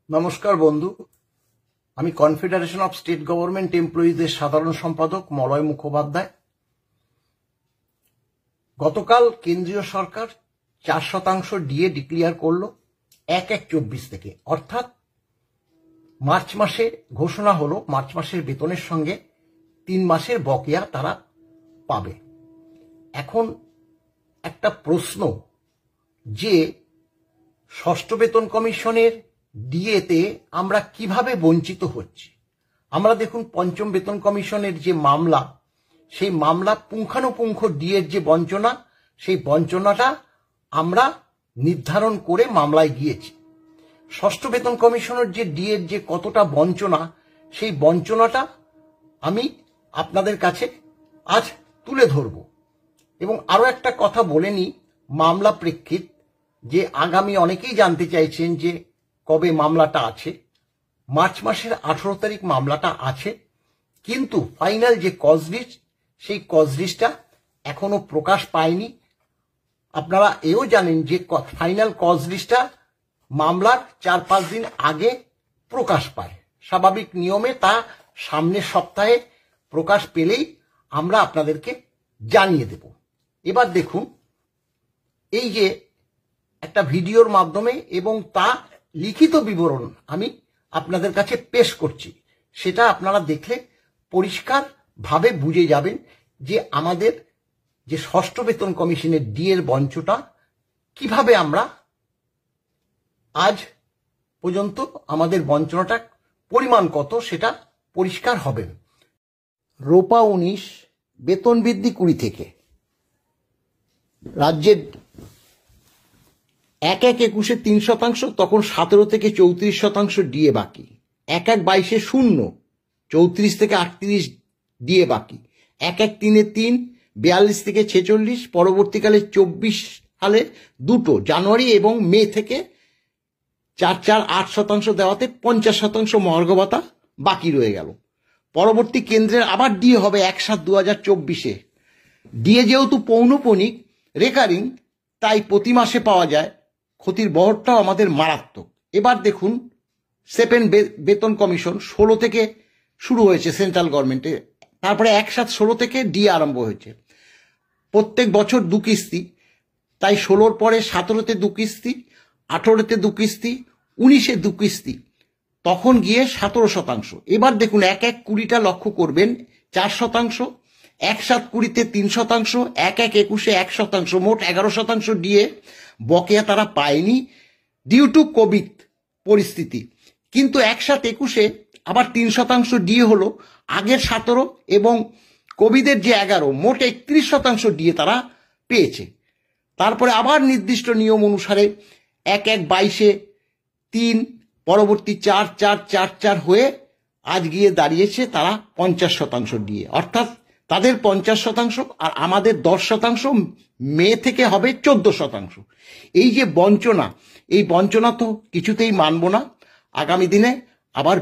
নমস্কার বন্ধু, আমি কনফেডারেশন অফ স্টেট গভর্নমেন্ট এমপ্লয়িজের সাধারণ সম্পাদক মলয় মুখোপাধ্যায়। গতকাল কেন্দ্রীয় সরকার 4% ডিএ ডিক্লেয়ার করলো 1/1/24 থেকে, অর্থাৎ মার্চ মাসে ঘোষণা হলো মার্চ মাসের বেতনের সঙ্গে 3 মাসের বকেয়া তারা পাবে। এখন একটা প্রশ্ন যে ষষ্ঠ বেতন কমিশনের ডিএতে আমরা কিভাবে বঞ্চিত হচ্ছি। আমরা দেখুন পঞ্চম বেতন কমিশনের যে মামলা, সেই মামলা পুঙ্খানুপুঙ্খ ডিএর যে বঞ্চনা, সেই বঞ্চনাটা আমরা নির্ধারণ করে মামলায় গিয়েছি। ষষ্ঠ বেতন কমিশনের যে ডিএর যে কতটা বঞ্চনা, সেই বঞ্চনাটা আমি আপনাদের কাছে আজ তুলে ধরব। এবং আরো একটা কথা বলে নিই মামলা প্রেক্ষিত, যে আগামী অনেকেই জানতে চাইছেন যে কবে মামলাটা আছে। মার্চ মাসের 18 তারিখ মামলাটা আছে, কিন্তু ফাইনাল যে কজ লিস্ট, সেই কজ লিস্টটা এখনো প্রকাশ পায়নি। আপনারা এও জানেন যে ফাইনাল কজ লিস্টটা মামলার 4-5 দিন আগে প্রকাশ পায়। স্বাভাবিক নিয়মে তা সামনের সপ্তাহে প্রকাশ পেলেই আমরা আপনাদেরকে জানিয়ে দেব। এবার দেখুন, এই যে একটা ভিডিওর মাধ্যমে এবং তা লিখিত বিবরণ আমি আপনাদের কাছে পেশ করছি, সেটা আপনারা দেখলে পরিষ্কার ভাবে বুঝে যাবেন যে আমাদের যে ষষ্ঠ বেতন কমিশনের ডিএর বঞ্চটা কিভাবে আমরা আজ পর্যন্ত আমাদের বঞ্চনাটা পরিমাণ কত সেটা পরিষ্কার হবেন। রোপা 19 বেতন বৃদ্ধি 20 থেকে, রাজ্যের 1/1/21 3%, তখন 17 থেকে 34% ডিএ বাকি। 1/1/22 0, 34 থেকে 38 ডিএ বাকি। 1/1/3 3, 42 থেকে 46, পরবর্তীকালে 24 সালে 2 জানুয়ারি এবং মে থেকে 4.48% দেওয়াতে 50% মহার্ঘ ভাতা বাকি রয়ে গেল। পরবর্তী কেন্দ্রের আবার ডিএ হবে 1/7/2024-এ। ডিএ যেহেতু পৌনঃপুনিক রেকারিং, তাই প্রতি মাসে পাওয়া যায়, ক্ষতির বহরটাও আমাদের মারাত্মক। এবার দেখুন, 7 বেতন কমিশন 16 থেকে শুরু হয়েছে সেন্ট্রাল গভর্নমেন্টে, তারপরে 1/7/16 থেকে ডিএ আরম্ভ হয়েছে। প্রত্যেক বছর 2 কিস্তি, তাই 16-র পরে 17-তে 2 কিস্তি, 18-তে 2 কিস্তি, 19-এ 2 কিস্তি, তখন গিয়ে 17%। এবার দেখুন 1/1/20টা লক্ষ্য করবেন 4%, 1/7/20-তে 3%, 1/1/21-এ 1%, মোট 11% ডিএ বকেয়া তারা পায়নি ডিউ টু কোভিড পরিস্থিতি। কিন্তু 1/7/21-এ আবার 3% ডিএ হলো, আগের 17 এবং কোভিডের যে 11, মোট 31% ডিএ তারা পেয়েছে। তারপরে আবার নির্দিষ্ট নিয়ম অনুসারে 1/1/22-এ 3, পরবর্তী 4 হয়ে আজ গিয়ে দাঁড়িয়েছে তারা 50% ডিএ, অর্থাৎ তাদের 50% আর আমাদের 10%, মে থেকে হবে 14%। এই যে বঞ্চনা, এই বঞ্চনা তো কিছুতেই মানব না। আগামী দিনে আবার